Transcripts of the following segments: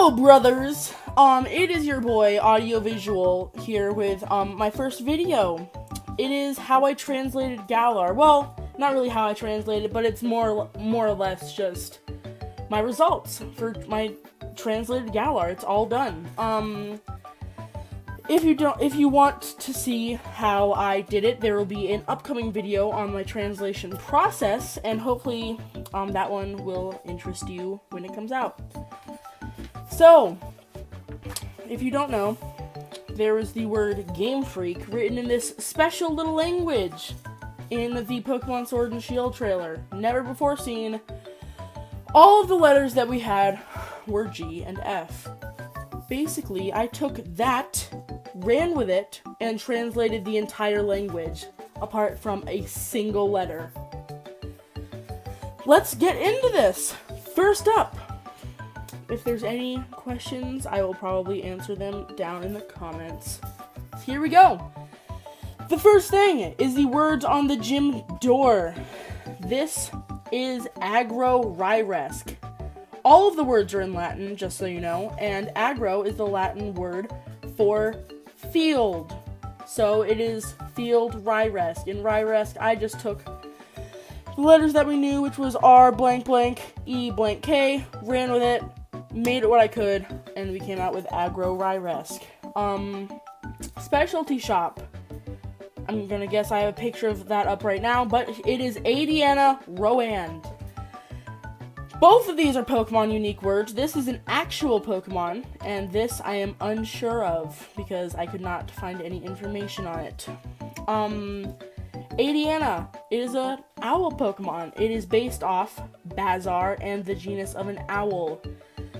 Hello, brothers. It is your boy AudioVisual here with my first video. It is how I translated Galar. Well, not really how I translated, but it's more or less just my results for my translated Galar. It's all done. If you want to see how I did it, there will be an upcoming video on my translation process, and hopefully that one will interest you when it comes out. So, if you don't know, there is the word Game Freak written in this special little language in the Pokemon Sword and Shield trailer. Never before seen. All of the letters that we had were G and F. Basically, I took that, ran with it, and translated the entire language, apart from a single letter. Let's get into this! First up, if there's any questions, I will probably answer them down in the comments. Here we go! The first thing is the words on the gym door. This is aggro Riresk. All of the words are in Latin, just so you know, and aggro is the Latin word for field. So it is field Riresk. In Riresk, I just took the letters that we knew, which was R blank blank, E blank K, ran with it, made it what I could, and we came out with aggro Riresk. Specialty shop. I'm gonna guess I have a picture of that up right now, but it is Aadiana Roand. Both of these are Pokemon unique words. This is an actual Pokemon, and this I am unsure of, because I could not find any information on it. Aadiana is an owl Pokemon. It is based off Bazaar and the genus of an owl.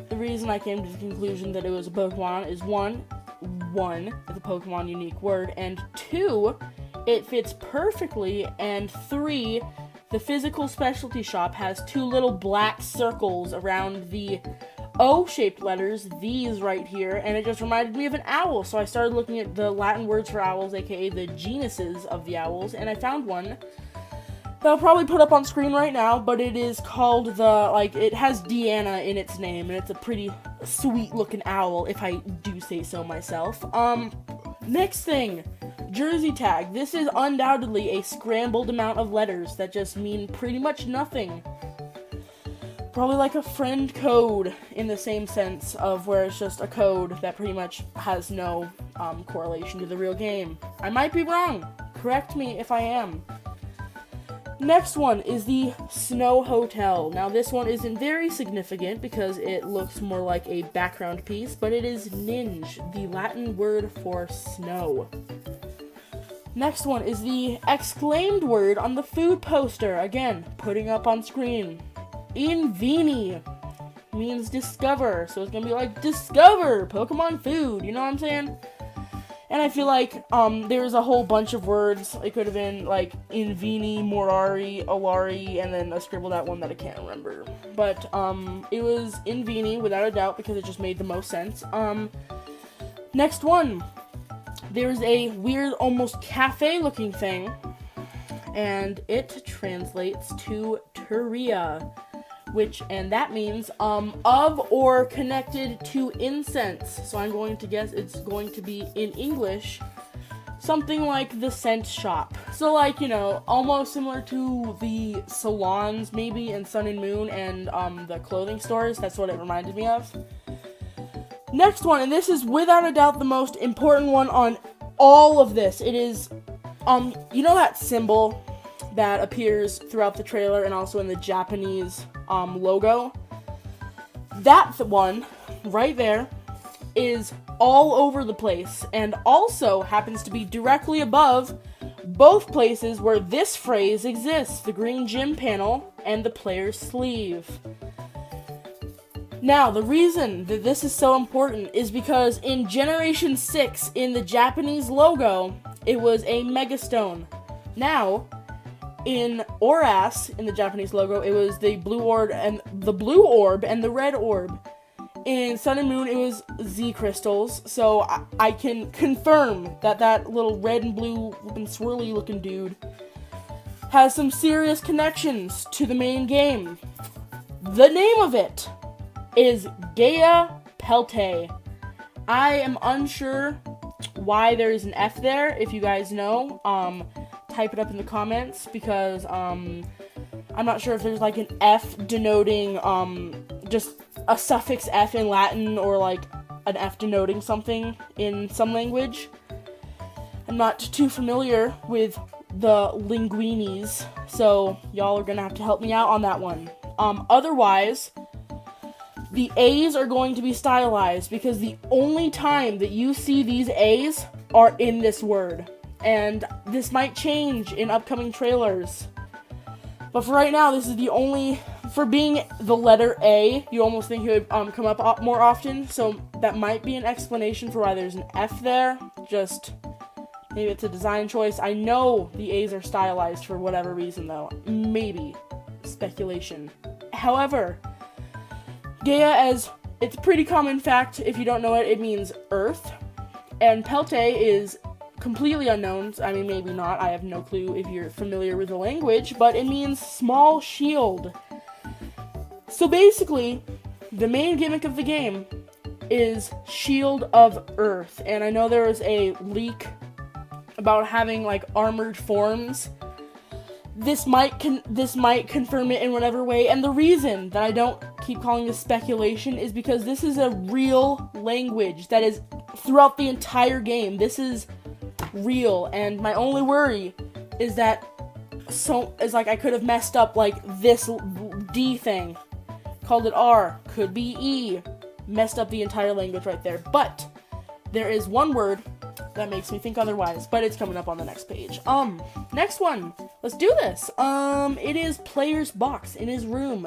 The reason I came to the conclusion that it was a Pokemon is one, it's a Pokemon unique word, and two, it fits perfectly, and three, the physical specialty shop has two little black circles around the O-shaped letters, these right here, and it just reminded me of an owl, so I started looking at the Latin words for owls, aka the genuses of the owls, and I found one that I'll probably put up on screen right now, but it is called it has Deanna in its name, and it's a pretty sweet-looking owl, if I do say so myself. Next thing, jersey tag. This is undoubtedly a scrambled amount of letters that just mean pretty much nothing. Probably like a friend code in the same sense of where it's just a code that pretty much has no correlation to the real game. I might be wrong. Correct me if I am. Next one is the Snow Hotel. Now this one isn't very significant because it looks more like a background piece, but it is ninge, the Latin word for snow. Next one is the exclaimed word on the food poster. Again, putting up on screen. Invini means discover, so it's gonna be like discover Pokemon food, you know what I'm saying? And I feel like there's a whole bunch of words. It could have been like Invini, Morari, Alari, and then a scribbled out one that I can't remember. But it was Invini without a doubt because it just made the most sense. Next one. There's a weird, almost cafe-looking thing, and it translates to Turia, and that means, of or connected to incense. So I'm going to guess it's going to be, in English, something like the scent shop. So like, you know, almost similar to the salons, maybe, in Sun and Moon, and, the clothing stores. That's what it reminded me of. Next one, and this is without a doubt the most important one on all of this. It is, you know that symbol that appears throughout the trailer and also in the Japanese, logo? That one, right there, is all over the place, and also happens to be directly above both places where this phrase exists, the green gym panel and the player's sleeve. Now, the reason that this is so important is because in Generation 6, in the Japanese logo, it was a Megastone. Now, in Oras, in the Japanese logo, it was the blue orb and the red orb. In Sun and Moon, it was Z crystals, so I can confirm that little red and blue and swirly looking dude has some serious connections to the main game. The name of it is Gaia Pelte. I am unsure why there is an F there. If you guys know, type it up in the comments, because I'm not sure if there's like an F denoting just a suffix F in Latin, or like an F denoting something in some language. I'm not too familiar with the linguinis, so y'all are gonna have to help me out on that one. Otherwise, the A's are going to be stylized, because the only time that you see these A's are in this word. And this might change in upcoming trailers. But for right now, this is the only... For being the letter A, you almost think it would come up more often. So that might be an explanation for why there's an F there. Just... maybe it's a design choice. I know the A's are stylized for whatever reason, though. Maybe. Speculation. However... Gaia, as it's a pretty common fact, if you don't know it, it means earth. And Pelte is completely unknown. I mean, maybe not. I have no clue if you're familiar with the language, but it means small shield. So basically, the main gimmick of the game is Shield of Earth. And I know there was a leak about having, like, armored forms. This might confirm it in whatever way, and the reason that I don't keep calling this speculation is because this is a real language that is throughout the entire game. This is real, and my only worry is that I could have messed up like this D thing, called it R, could be E, messed up the entire language right there. But there is one word that makes me think otherwise, but it's coming up on the next page. Next one. Let's do this. It is player's box in his room.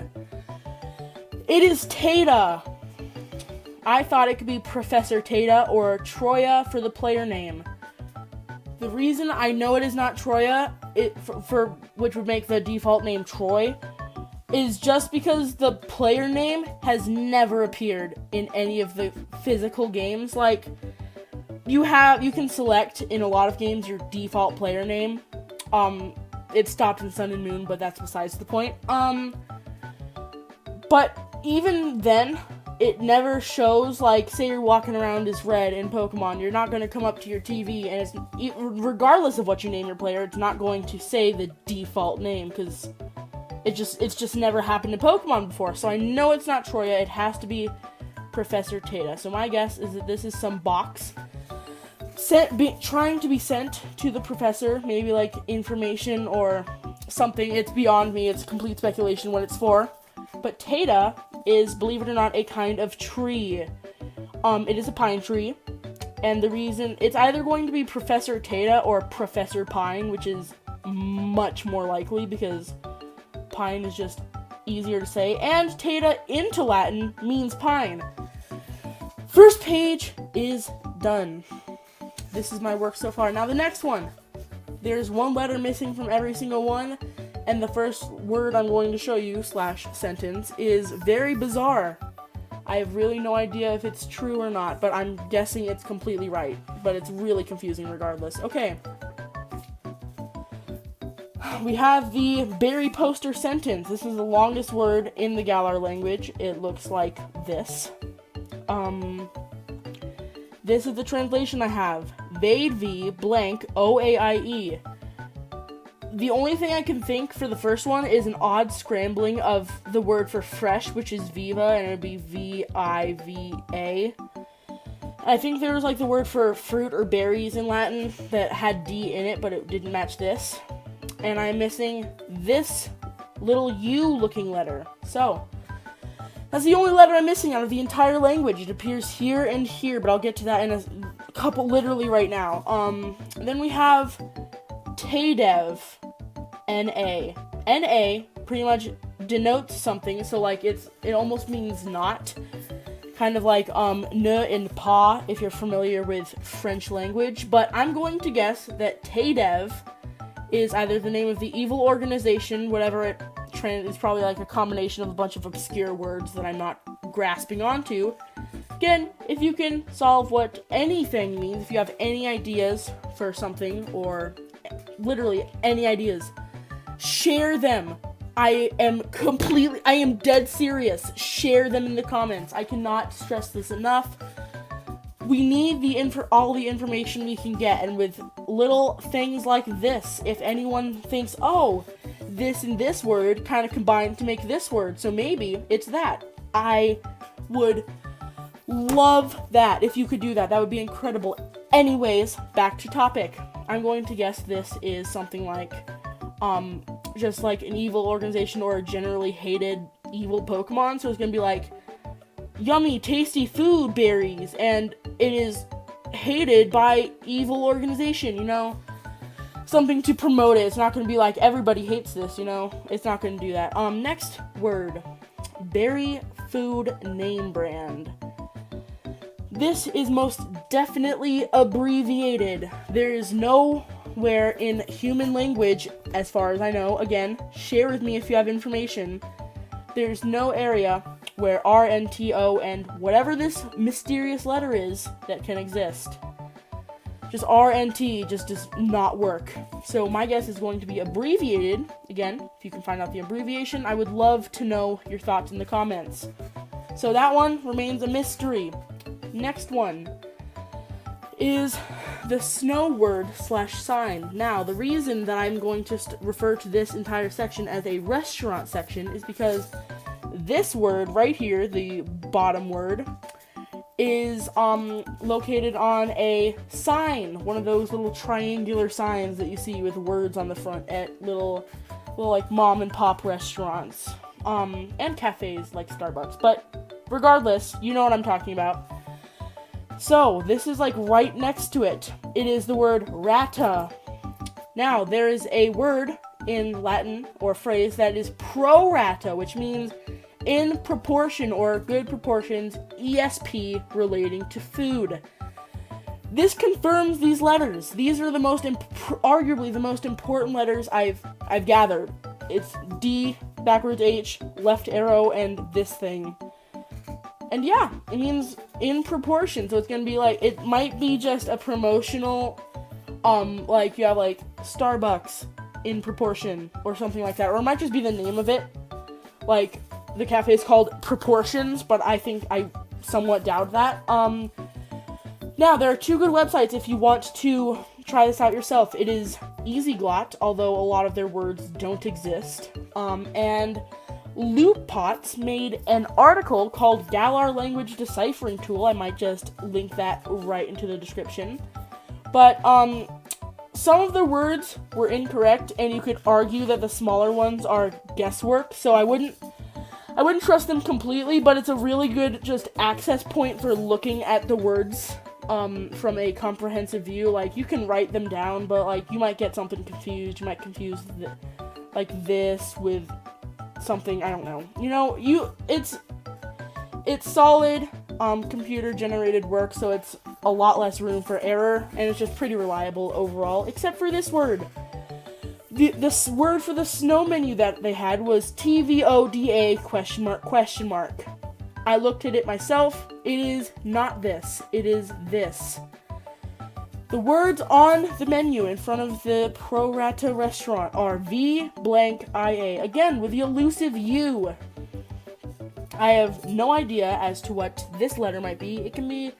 It is Tata. I thought it could be Professor Tata or Troya for the player name. The reason I know it is not Troya, for which would make the default name Troy, is just because the player name has never appeared in any of the physical games. Like, you can select in a lot of games your default player name. It stopped in Sun and Moon, but that's besides the point. But even then, it never shows, like, say you're walking around as Red in Pokemon, you're not going to come up to your TV, and regardless of what you name your player, it's not going to say the default name, because it's just never happened in Pokemon before. So I know it's not Troya, it has to be Professor Tata. So my guess is that this is some box trying to be sent to the professor, maybe like information or something. It's beyond me, it's complete speculation what it's for. But Tata is, believe it or not, a kind of tree. It is a pine tree, and the reason, it's either going to be Professor Tata or Professor Pine, which is much more likely because pine is just easier to say, and Tata into Latin means pine. First page is done. This is my work so far. Now the next one. There's one letter missing from every single one, and the first word I'm going to show you, / sentence, is very bizarre. I have really no idea if it's true or not, but I'm guessing it's completely right. But it's really confusing regardless. Okay. We have the berry poster sentence. This is the longest word in the Galar language. It looks like this. This is the translation I have. Vade V blank OAIE. The only thing I can think for the first one is an odd scrambling of the word for fresh, which is viva, and it would be V-I-V-A. I think there was like the word for fruit or berries in Latin that had D in it, but it didn't match this. And I'm missing this little U-looking letter. So, that's the only letter I'm missing out of the entire language. It appears here and here, but I'll get to that in a couple, literally right now. Then we have Tadev, N-A. N-A pretty much denotes something, so like it almost means not. Kind of like ne and pa, if you're familiar with French language. But I'm going to guess that Tadev is either the name of the evil organization, whatever it is, probably like a combination of a bunch of obscure words that I'm not grasping onto. Again, if you can solve what anything means, if you have any ideas for something, or literally any ideas, share them I am dead serious. Share them in the comments. I cannot stress this enough. We need all the information we can get, and with little things like this, if anyone thinks, oh, this and this word kind of combined to make this word, so maybe it's that. I would love that if you could do that. That would be incredible. Anyways, back to topic. I'm going to guess this is something like, just like an evil organization or a generally hated evil Pokemon. So it's gonna be like, yummy, tasty food berries, and it is hated by evil organization, you know? Something to promote it. It's not gonna be like, everybody hates this, you know? It's not gonna do that. Next word. Berry food name brand. This is most definitely abbreviated. There is nowhere in human language, as far as I know, again, share with me if you have information, there's no area where RNTO and whatever this mysterious letter is that can exist. Just RNT just does not work. So my guess is going to be abbreviated. Again, if you can find out the abbreviation, I would love to know your thoughts in the comments. So that one remains a mystery. Next one is the snow word / sign. Now, the reason that I'm going to refer to this entire section as a restaurant section is because this word right here, the bottom word, is located on a sign, one of those little triangular signs that you see with words on the front at little like mom and pop restaurants, and cafes like Starbucks. But regardless, you know what I'm talking about. So this is like right next to it. It is the word rata. Now there is a word in Latin or phrase that is pro rata, which means in proportion or good proportions, ESP relating to food. This confirms these letters. These are the arguably the most important letters I've gathered. It's D, backwards H, left arrow, and this thing. And yeah, it means in proportion. So it's gonna be like, it might be just a promotional, like you have like Starbucks in proportion or something like that. Or it might just be the name of it. Like, the cafe is called Proportions, but I somewhat doubt that. Now, there are two good websites if you want to try this out yourself. It is EasyGlot, although a lot of their words don't exist. And Lootpots made an article called Galar Language Deciphering Tool. I might just link that right into the description. But, some of the words were incorrect, and you could argue that the smaller ones are guesswork, so I wouldn't trust them completely, but it's a really good just access point for looking at the words from a comprehensive view. Like, you can write them down, but like you might get something confused. You might confuse like this with something, I don't know. You know, it's solid computer generated work, so it's a lot less room for error, and it's just pretty reliable overall, except for this word. This word for the snow menu that they had was TVODA ? I looked at it myself. It is not this. It is this. The words on the menu in front of the Pro Rata restaurant are V blank IA. Again, with the elusive U. I have no idea as to what this letter might be. It can be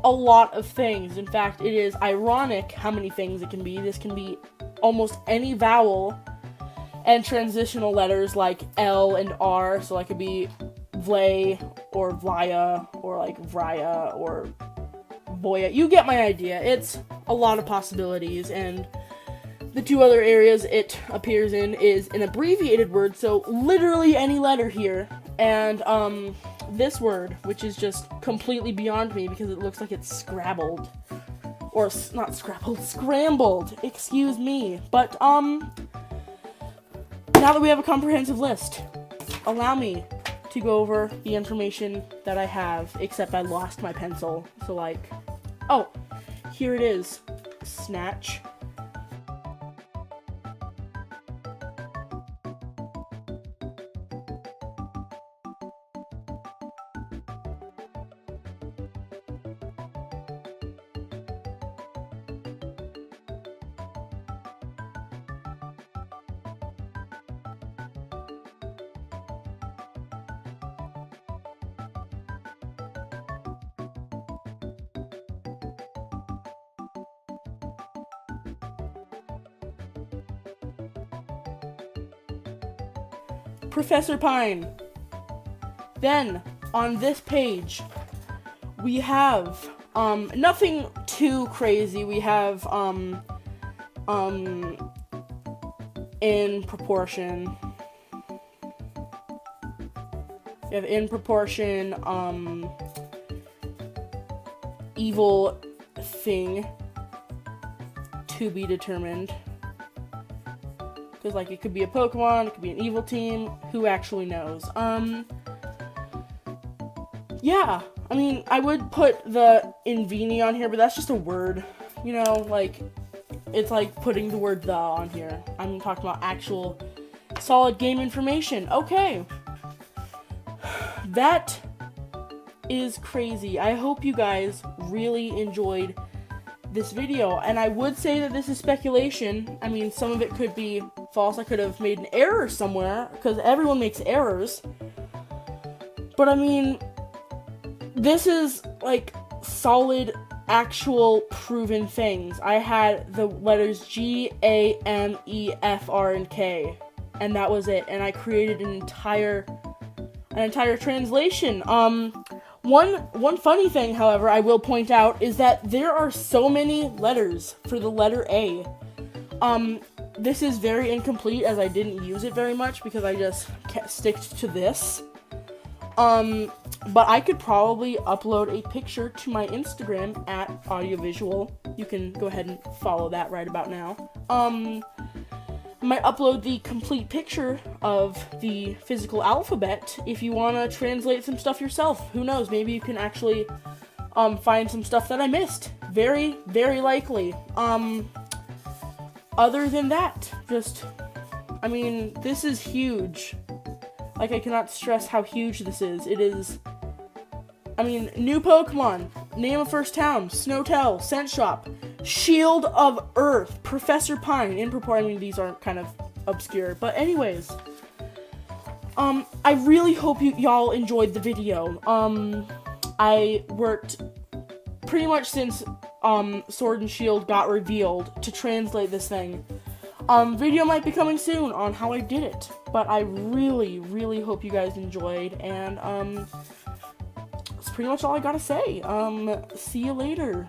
a lot of things. In fact, it is ironic how many things it can be. This can be almost any vowel and transitional letters like L and R, so it could be Vlay or Vlaya or like Vrya or Voya. You get my idea. It's a lot of possibilities, and the two other areas it appears in is an abbreviated word, so literally any letter here, and this word, which is just completely beyond me because it looks like it's scrabbled. Or, not scrabbled, scrambled, excuse me. But, now that we have a comprehensive list, allow me to go over the information that I have, except I lost my pencil. So, like, oh, here it is. Snatch. Professor Pine. Then, on this page, we have, nothing too crazy. We have, in proportion. We have in proportion, evil thing to be determined. Because, like, it could be a Pokemon, it could be an evil team, who actually knows? Yeah, I mean, I would put the Invini on here, but that's just a word, you know, like, it's like putting the word the on here. I'm talking about actual solid game information. Okay. That is crazy. I hope you guys really enjoyed this video, and I would say that this is speculation. I mean, some of it could be false. I could have made an error somewhere, because everyone makes errors. But I mean, this is like solid, actual, proven things. I had the letters G, A, M, E, F, R, and K, and that was it. And I created an entire translation. One funny thing, however, I will point out is that there are so many letters for the letter A. This is very incomplete, as I didn't use it very much because I just stick to this. But I could probably upload a picture to my Instagram at AudioVisual. You can go ahead and follow that right about now. I might upload the complete picture of the physical alphabet if you want to translate some stuff yourself. Who knows? Maybe you can actually find some stuff that I missed. Very, very likely. Other than that, I mean, this is huge. Like, I cannot stress how huge this is. It is, I mean, new Pokemon, name of first town, Snotel, Scent Shop, Shield of Earth, Professor Pine, I mean, these are kind of obscure, but anyways, I really hope y'all enjoyed the video. I worked pretty much since, Sword and Shield got revealed to translate this thing. Video might be coming soon on how I did it, but I really, really hope you guys enjoyed, and, that's pretty much all I gotta say. See you later.